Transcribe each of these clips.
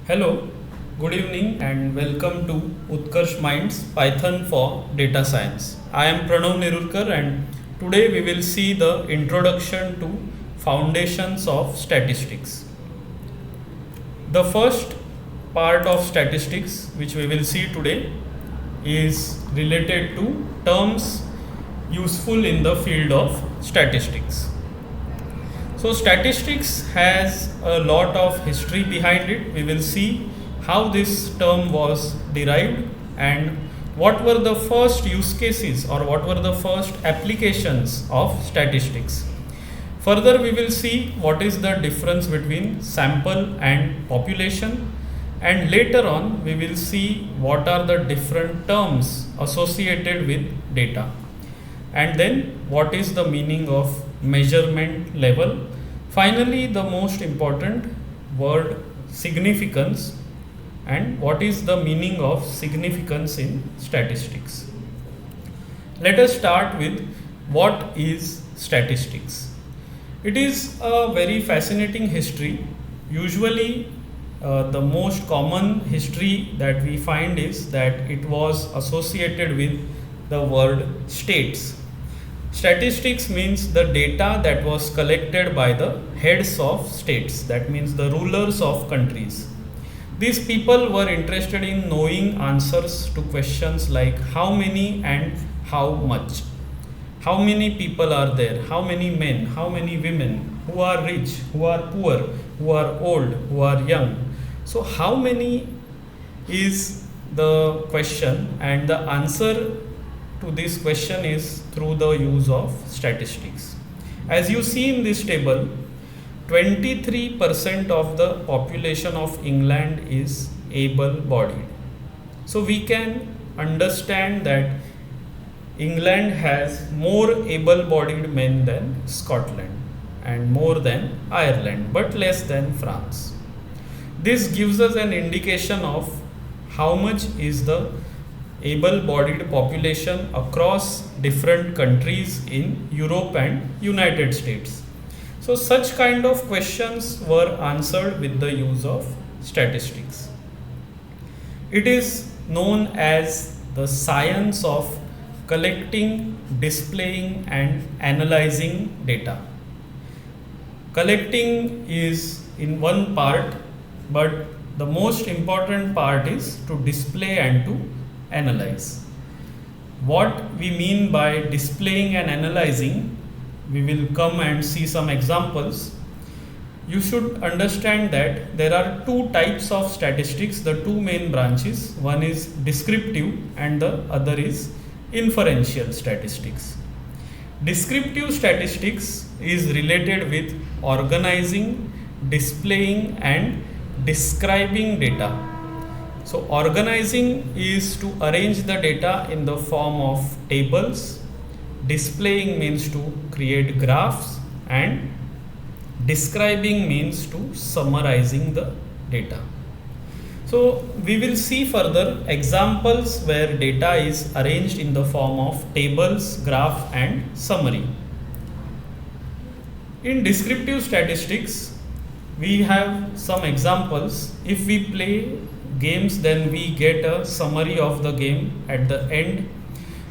Hello, good evening, and welcome to Utkarsh Minds Python for Data Science. I am Pranav Nirurkar, and today we will see the introduction to foundations of statistics. The first part of statistics, which we will see today, is related to terms useful in the field of statistics. So statistics has a lot of history behind it. We will see how this term was derived and what were the first use cases or what were the first applications of statistics. Further, we will see what is the difference between sample and population, and later on we will see what are the different terms associated with data, and then what is the meaning of measurement level. Finally, the most important word, significance, and what is the meaning of significance in statistics. Let us start with what is statistics. It is a very fascinating history. Usually, the most common history that we find is that it was associated with the word states. Statistics means the data that was collected by the heads of states, that means the rulers of countries. These people were interested in knowing answers to questions like how many and how much. How many people are there? How many men? How many women? Who are rich? Who are poor? Who are old? Who are young? So, how many is the question, and the answer to this question is through the use of statistics. As you see in this table, 23% of the population of England is able-bodied. So we can understand that England has more able-bodied men than Scotland and more than Ireland, but less than France. This gives us an indication of how much is the able-bodied population across different countries in Europe and United States. So such kind of questions were answered with the use of statistics. It is known as the science of collecting, displaying and analyzing data. Collecting is in one part, but the most important part is to display and to analyze. What we mean by displaying and analyzing, we will come and see some examples. You should understand that there are two types of statistics, the two main branches. One is descriptive and the other is inferential statistics. Descriptive statistics is related with organizing, displaying and describing data. So organizing is to arrange the data in the form of tables, displaying means to create graphs, and describing means to summarizing the data. So we will see further examples where data is arranged in the form of tables, graph and summary. In descriptive statistics, we have some examples. If we play games, then we get a summary of the game at the end,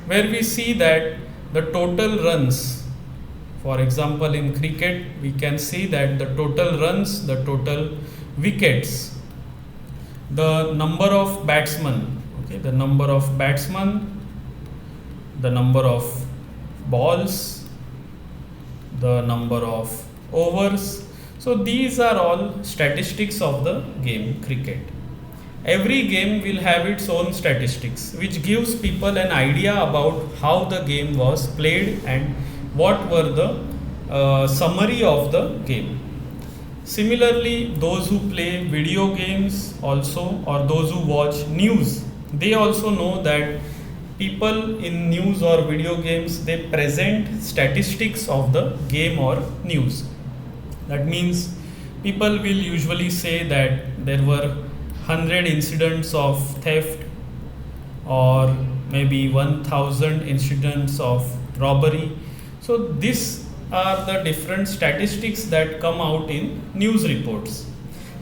where we see that the total runs. For example, in cricket, we can see that the total runs, the total wickets, the number of batsmen, the number of batsmen, the number of balls, the number of overs. So these are all statistics of the game cricket. Every game will have its own statistics, which gives people an idea about how the game was played and what were the summary of the game. Similarly, those who play video games also, or those who watch news, they also know that people in news or video games, they present statistics of the game or news. That means people will usually say that there were 100 incidents of theft or maybe 1000 incidents of robbery. So these are the different statistics that come out in news reports.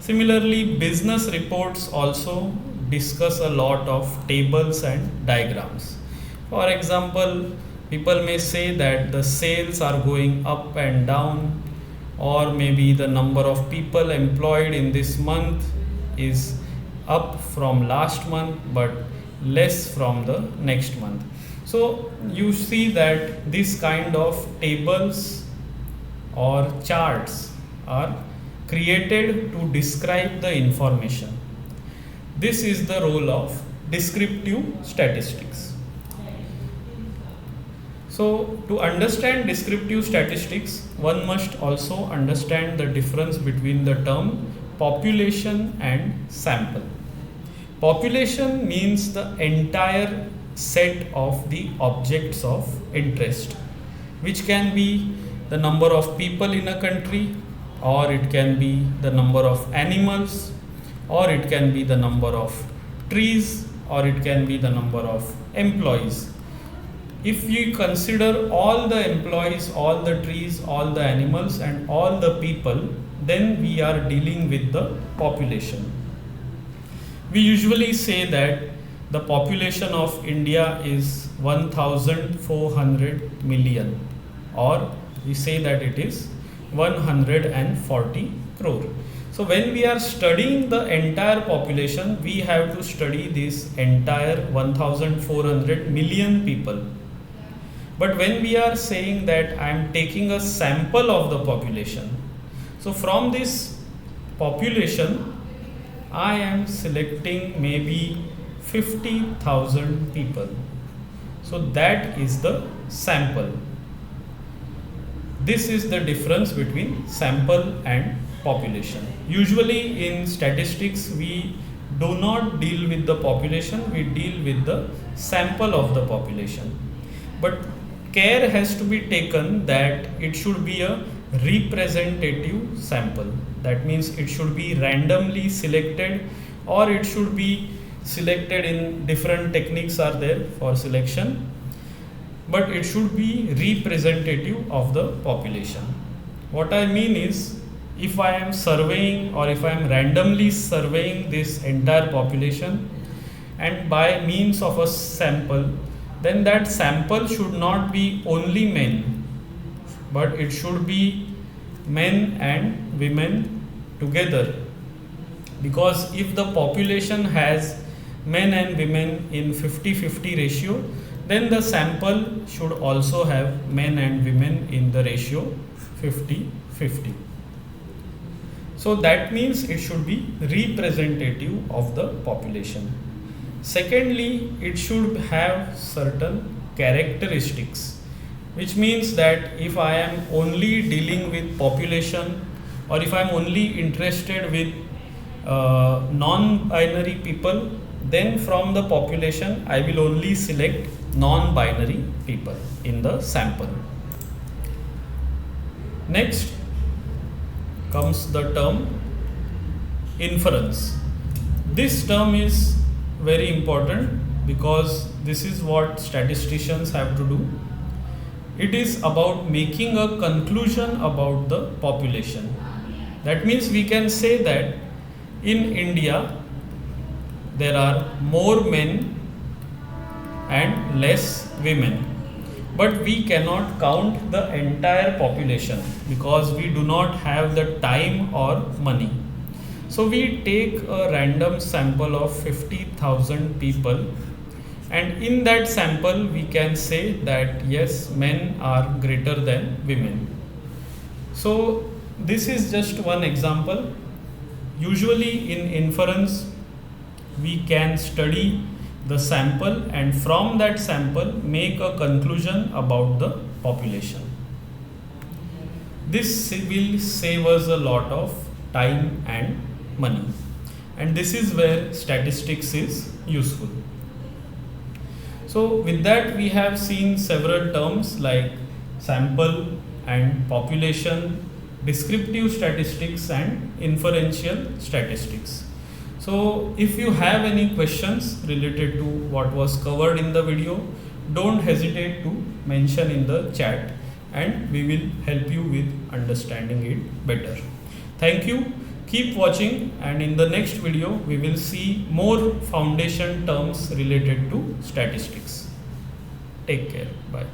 Similarly, business reports also discuss a lot of tables and diagrams. For example, people may say that the sales are going up and down, or maybe the number of people employed in this month is up from last month but less from the next month. So you see that this kind of tables or charts are created to describe the information. This is the role of descriptive statistics. So to understand descriptive statistics, one must also understand the difference between the term population and sample. Population means the entire set of the objects of interest, which can be the number of people in a country, or it can be the number of animals, or it can be the number of trees, or it can be the number of employees. If we consider all the employees, all the trees, all the animals and all the people, then we are dealing with the population. We usually say that the population of India is 1400 million, or we say that it is 140 crore. So when we are studying the entire population, we have to study this entire 1400 million people. But when we are saying that I am taking a sample of the population, so from this population, I am selecting maybe 50,000 people. So that is the sample. This is the difference between sample and population. Usually in statistics, we do not deal with the population, we deal with the sample of the population. But care has to be taken that it should be a representative sample. That means it should be randomly selected, or it should be selected in different techniques are there for selection, but it should be representative of the population. What I mean is, if I am surveying or if I am randomly surveying this entire population and by means of a sample, then that sample should not be only men, but it should be men and women together. Because if the population has men and women in 50-50 ratio, then the sample should also have men and women in the ratio 50-50. So that means it should be representative of the population. Secondly, it should have certain characteristics, which means that if I am only dealing with population, or if I am only interested with non-binary people, then from the population I will only select non-binary people in the sample. Next comes the term inference. This term is very important because this is what statisticians have to do. It is about making a conclusion about the population. That means we can say that in India there are more men and less women, but we cannot count the entire population because we do not have the time or money. So we take a random sample of 50,000 people, and in that sample we can say that yes, men are greater than women. So this is just one example. Usually in inference we can study the sample and from that sample make a conclusion about the population. This will save us a lot of time and money, and this is where statistics is useful. So with that we have seen several terms like sample and population, descriptive statistics and inferential statistics. So if you have any questions related to what was covered in the video, don't hesitate to mention in the chat and we will help you with understanding it better. Thank you. keep watching, and in the next video we will see more foundation terms related to statistics. Take care. Bye.